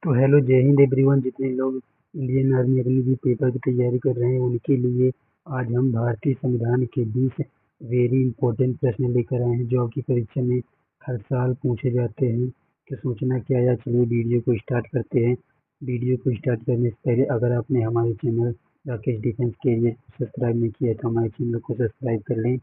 तो हेलो, जय हिंद एवरीवन। जितने लोग इंडियन आर्मी अग्निवीर पेपर की तैयारी कर रहे हैं उनके लिए आज हम भारतीय संविधान के 20 वेरी इंपॉर्टेंट प्रश्न लेकर आए हैं जो आपकी परीक्षा में हर साल पूछे जाते हैं। तो सोचना क्या यार, चलिए वीडियो को स्टार्ट करते हैं। वीडियो को स्टार्ट करने से पहले अगर आपने हमारे channel Rakesh defence career subscribe नहीं किया तो हमारे चैनल को सब्सक्राइब कर लें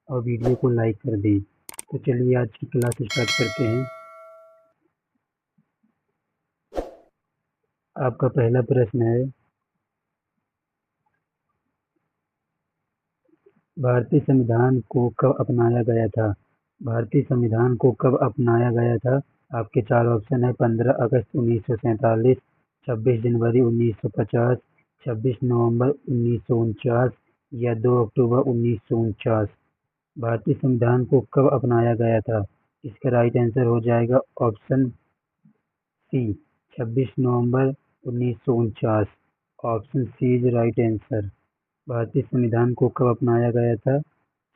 और वीडियो को लाइक कर दें। तो चलिए आज की क्लास स्टार्ट करते हैं। आपका पहला प्रश्न है, भारतीय संविधान को कब अपनाया गया था? भारतीय संविधान को कब अपनाया गया था? आपके चार ऑप्शन है: 15 अगस्त 1947, 26 जनवरी 1950, 26 नवंबर 1949 या 2 अक्टूबर 1949। भारतीय संविधान को कब अपनाया गया था? इसका राइट आंसर हो जाएगा ऑप्शन सी, 26 नवंबर 1949। Option C is right answer. भारतीय संविधान को कब अपनाया गया था?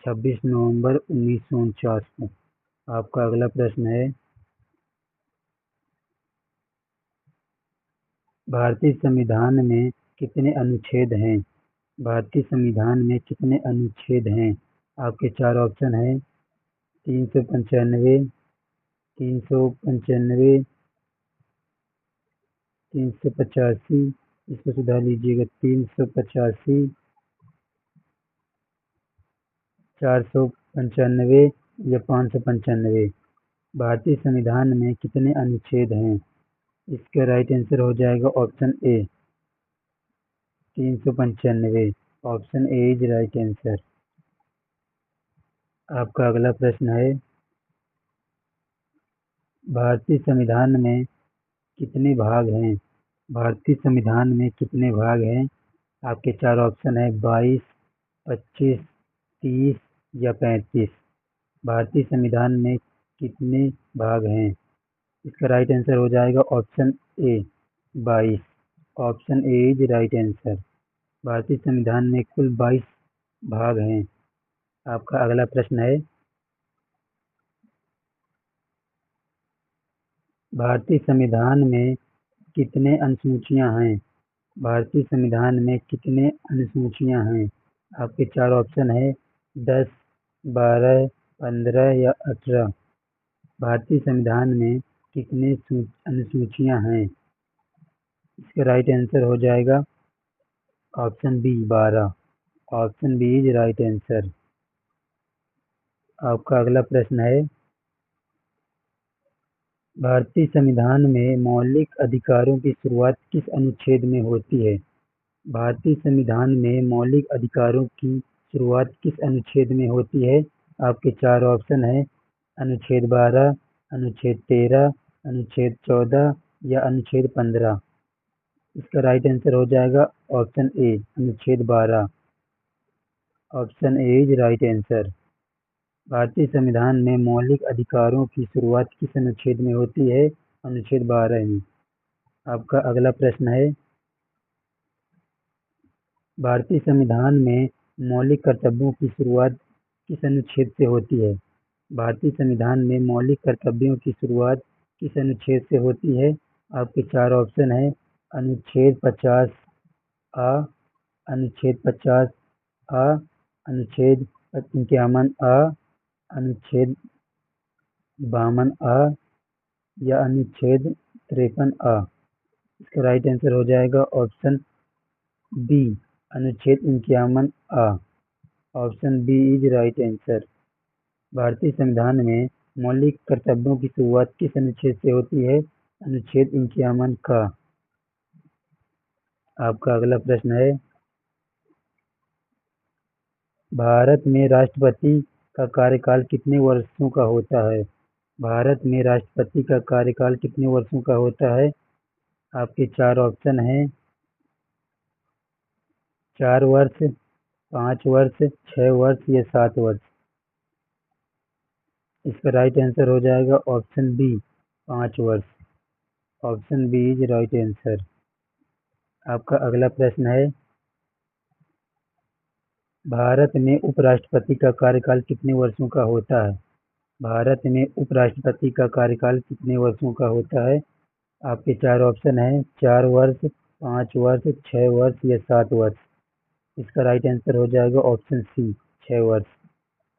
26 नवंबर 1949 को। आपका अगला प्रश्न है, भारतीय संविधान में कितने अनुच्छेद हैं? भारतीय संविधान में कितने अनुच्छेद हैं? आपके चार ऑप्शन है: 395, 395, 385, इसको सुधार लीजिएगा, 385, 495 या 595। भारतीय संविधान में कितने अनुच्छेद हैं? इसका राइट आंसर हो जाएगा option A, 395। Option A is right answer. आपका अगला प्रश्न है, भारतीय संविधान में कितने भाग हैं? भारतीय संविधान में कितने भाग हैं? आपके चार ऑप्शन है: 22, 25, 30 या 35। भारतीय संविधान में कितने भाग हैं? इसका राइट आंसर हो जाएगा option A, 22। Option A is right answer. भारतीय संविधान में कुल 22 भाग हैं। आपका अगला प्रश्न है, भारतीय संविधान में कितने अनुसूचियां हैं? भारतीय संविधान में कितने अनुसूचियां हैं? आपके चार ऑप्शन है: 10, 12, 15 या 18। भारतीय संविधान में कितने अनुसूचियां हैं? इसका राइट आंसर हो जाएगा option B, 12। Option B is right answer. आपका अगला प्रश्न है, भारतीय संविधान में मौलिक अधिकारों की शुरुआत किस अनुच्छेद में होती है? भारतीय संविधान में मौलिक अधिकारों की शुरुआत किस अनुच्छेद में होती है? आपके चार ऑप्शन है: अनुच्छेद 12, अनुच्छेद 13, अनुच्छेद 14 या अनुच्छेद 15। इसका राइट आंसर हो जाएगा ऑप्शन ए, अनुच्छेद 12। Option A is right answer. भारतीय संविधान में मौलिक अधिकारों की शुरुआत किस अनुच्छेद में होती है? अनुच्छेद 12 में। आपका अगला प्रश्न है, भारतीय संविधान में मौलिक कर्तव्यों की शुरुआत किस अनुच्छेद से होती है? भारतीय संविधान में मौलिक कर्तव्यों की शुरुआत किस अनुच्छेद से होती है? आपके चार ऑप्शन है: अनुच्छेद 50 आ, अनुच्छेद 50 आ, अनुच्छेद 51 आ, अनुच्छेद 52 आ या अनुच्छेद 53 आ। इसका राइट आंसर हो जाएगा ऑप्शन बी, अनुच्छेद 51 आ। Option B is right answer. भारतीय संविधान में मौलिक कर्तव्यों की शुरुआत किस अनुच्छेद से होती है? अनुच्छेद 51 का। आपका अगला प्रश्न है, भारत में राष्ट्रपति का कार्यकाल कितने वर्षों का होता है? भारत में राष्ट्रपति का कार्यकाल कितने वर्षों का होता है? आपके चार ऑप्शन हैं: 4 वर्ष, 5 वर्ष, 6 वर्ष या 7 वर्ष। इसका राइट आंसर हो जाएगा ऑप्शन बी, 5 वर्ष। Option B is right answer. आपका अगला प्रश्न है, भारत में उपराष्ट्रपति का कार्यकाल कितने वर्षों का होता है? भारत में उपराष्ट्रपति का कार्यकाल कितने वर्षों का होता है? आपके चार ऑप्शन हैं, 4 वर्ष, 5 वर्ष, 6 वर्ष या 7 वर्ष। इसका राइट आंसर हो जाएगा ऑप्शन सी, 6 वर्ष।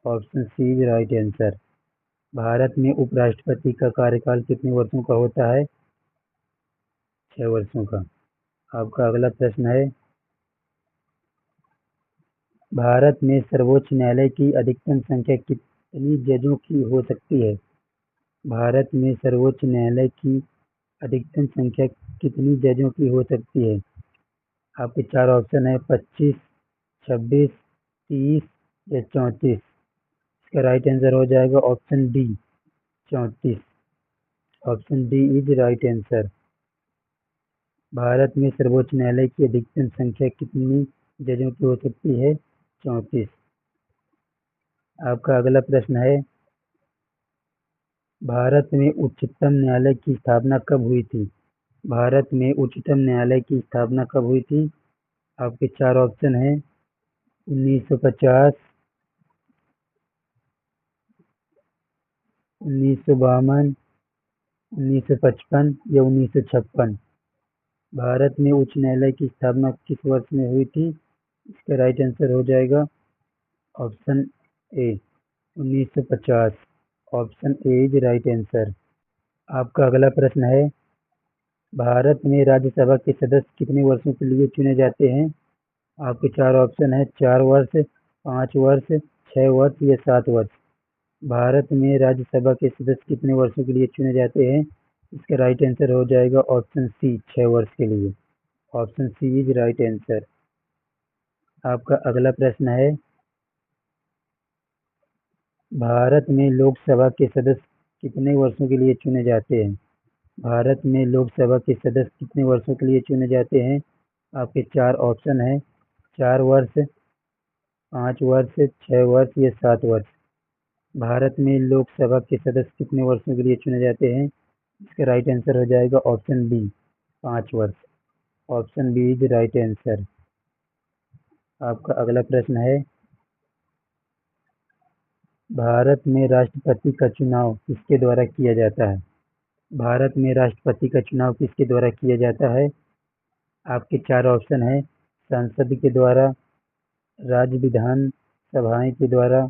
Option C is right answer. Bharat में उपराष्ट्रपति का कार्यकाल कितने वर्षों का होता है? 6 वर्षों का। आपका अगला प्रश्न है, भारत में सर्वोच्च न्यायालय की अधिकतम संख्या कितनी जजों की हो सकती है? भारत में सर्वोच्च न्यायालय की अधिकतम संख्या कितनी जजों की हो सकती है? आपके चार ऑप्शन है, 25, 26, 30 या 34। इसका राइट आंसर हो जाएगा option D, 34। Option D is right answer. Bharat में सर्वोच्च न्यायालय की अधिकतम संख्या कितनी जजों की हो सकती है? 34। आपका अगला प्रश्न है, भारत में उच्चतम न्यायालय की स्थापना कब हुई थी? भारत में उच्चतम न्यायालय की स्थापना कब हुई थी? आपके चार ऑप्शन हैं, 1950, 1952, 1955 या 1956। भारत में उच्च न्यायालय की स्थापना किस वर्ष में हुई थी? इसका राइट आंसर हो जाएगा option A, 1950। Option A is right answer. आपका अगला प्रश्न है, भारत में राज्यसभा के सदस्य कितने वर्षों के लिए चुने जाते हैं? आपके चार ऑप्शन है, 4 वर्ष, 5 वर्ष, 6 वर्ष या 7 वर्ष। भारत में राज्यसभा के सदस्य कितने वर्षों के लिए चुने जाते हैं? इसका राइट आंसर हो जाएगा ऑप्शन सी, 6 वर्ष के लिए। Option C is right answer. आपका अगला प्रश्न है, भारत में लोकसभा के सदस्य कितने वर्षों के लिए चुने जाते हैं? भारत में लोकसभा के सदस्य कितने वर्षों के लिए चुने जाते हैं? आपके चार ऑप्शन हैं, 4 वर्ष, 5 वर्ष, 6 वर्ष या 7 वर्ष। भारत में लोकसभा के सदस्य कितने वर्षों के लिए चुने जाते हैं? इसका राइट आंसर हो जाएगा ऑप्शन बी, 5 वर्ष। Option B is right answer. आपका अगला प्रश्न है, भारत में राष्ट्रपति का चुनाव किसके द्वारा किया जाता है? भारत में राष्ट्रपति का चुनाव किसके द्वारा किया जाता है? आपके चार ऑप्शन हैं, संसद के द्वारा, राज्य विधान सभाएं के द्वारा,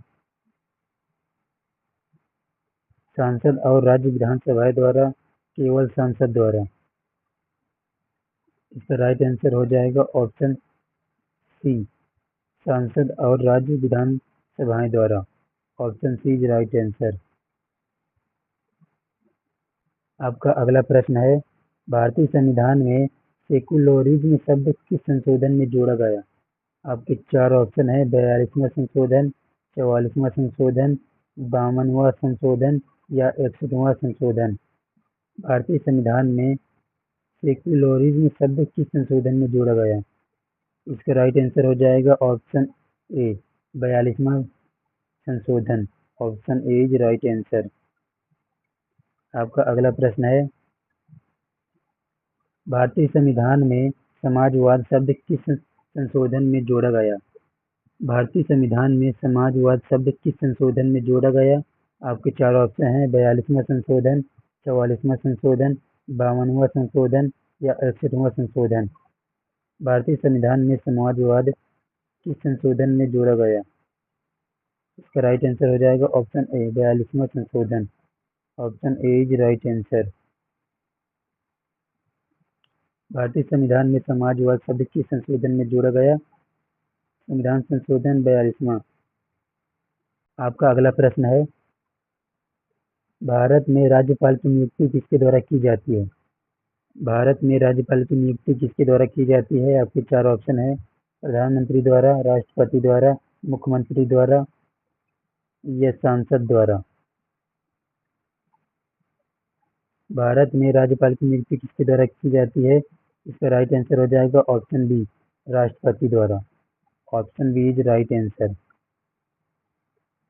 सांसद और राज्य विधानसभाएं द्वारा, केवल संसद द्वारा। इसका राइट आंसर हो जाएगा ऑप्शन सी, सांसद और राज्य विधानसभाएं द्वारा। Option C is right answer. आपका अगला प्रश्न है, भारतीय संविधान में सेकुलरिज्म शब्द किस संशोधन में जोड़ा गया? आपके चार ऑप्शन है, 42वां संशोधन, 44वां संशोधन, 52वां संशोधन या 61वां संशोधन। भारतीय संविधान में सेकुलरिज्म शब्द किस संशोधन में जोड़ा गया? इसका राइट आंसर हो जाएगा ऑप्शन ए, 42वां संशोधन। Option A is right answer. आपका अगला प्रश्न है, भारतीय संविधान में समाजवाद शब्द किस संशोधन में जोड़ा गया? भारतीय संविधान में समाजवाद शब्द किस संशोधन में जोड़ा गया? आपके चार ऑप्शन हैं, 42वां संशोधन, 44वां संशोधन, 52वां संशोधन या 61वां संशोधन। भारतीय संविधान में समाजवाद किस संशोधन में जोड़ा गया? इसका राइट आंसर हो जाएगा ऑप्शन ए, 42वां संशोधन। Option A is right answer. भारतीय संविधान में समाजवाद शब्द किस संशोधन में जोड़ा गया? संविधान संशोधन 42वां। आपका अगला प्रश्न है, भारत में राज्यपाल की नियुक्ति किसके द्वारा की जाती है? भारत में राज्यपाल की नियुक्ति किसके द्वारा की जाती है? आपके चार ऑप्शन है, प्रधानमंत्री द्वारा, राष्ट्रपति द्वारा, मुख्यमंत्री द्वारा या सांसद द्वारा। भारत में राज्यपाल की नियुक्ति किसके द्वारा की जाती है? इसका राइट आंसर हो जाएगा ऑप्शन बी, राष्ट्रपति द्वारा। Option B is right answer.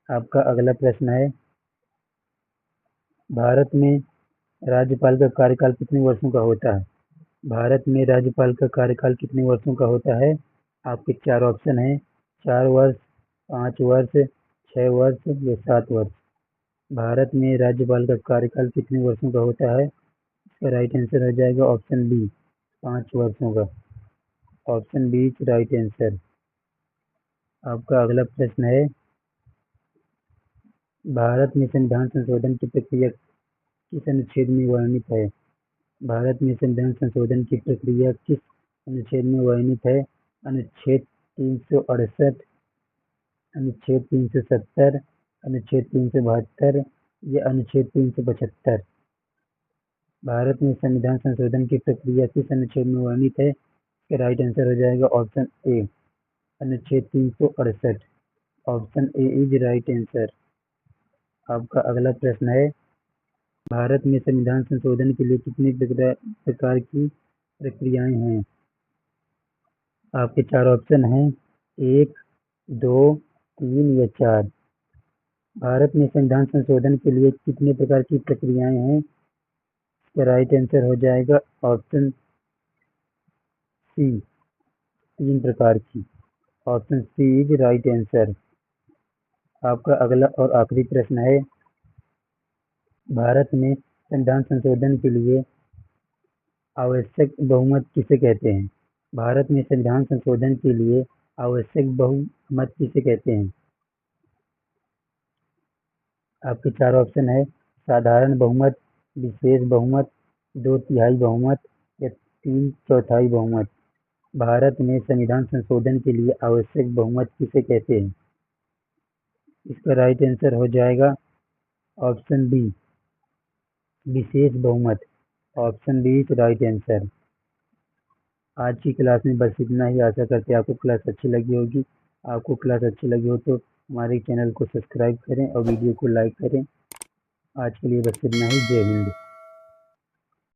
आपका अगला प्रश्न है, भारत में राज्यपाल का कार्यकाल कितने वर्षों का होता है? भारत में राज्यपाल का कार्यकाल कितने वर्षों का होता है? आपके चार ऑप्शन हैं, 4 वर्ष, 5 वर्ष, 6 वर्ष या 7 वर्ष। भारत में राज्यपाल का कार्यकाल कितने वर्षों का होता है? इसका राइट आंसर हो जाएगा ऑप्शन बी, 5 वर्षों का। Option B is right answer. आपका अगला प्रश्न है, भारत में संविधान संशोधन की प्रक्रिया किस अनुच्छेद में वर्णित है? भारत में संविधान संशोधन की प्रक्रिया किस अनुच्छेद में वर्णित है? अनुच्छेद 368, अनुच्छेद 370, अनुच्छेद 372 या अनुच्छेद 375? भारत में संविधान संशोधन की प्रक्रिया किस अनुच्छेद में वर्णित है? इसका राइट आंसर हो जाएगा ऑप्शन ए, अनुच्छेद 368। Option A is right answer. आपका अगला प्रश्न है, भारत में संविधान संशोधन के लिए कितने प्रकार की प्रक्रियाएं हैं? आपके 4 ऑप्शन हैं, 1, 2, 3 या 4। भारत में संविधान संशोधन के लिए कितने प्रकार की प्रक्रियाएं हैं? इसका राइट आंसर हो जाएगा ऑप्शन सी, 3 प्रकार की। Option C is right answer. आपका अगला और आखिरी प्रश्न है, भारत में संविधान संशोधन के लिए आवश्यक बहुमत किसे कहते हैं? भारत में संविधान संशोधन के लिए आवश्यक बहुमत किसे कहते हैं? आपके 4 ऑप्शन है, साधारण बहुमत, विशेष बहुमत, 2/3 बहुमत या 3/4 बहुमत। भारत में संविधान संशोधन के लिए आवश्यक बहुमत किसे कहते हैं? इसका राइट आंसर हो जाएगा ऑप्शन बी, विशेष बहुमत। Option B is right answer. आज की क्लास में बस इतना ही। आशा करते हैं आपको क्लास अच्छी लगी होगी। आपको क्लास अच्छी लगी हो तो हमारे चैनल को सब्सक्राइब करें और वीडियो को लाइक करें। आज के लिए बस इतना ही। जय हिंद।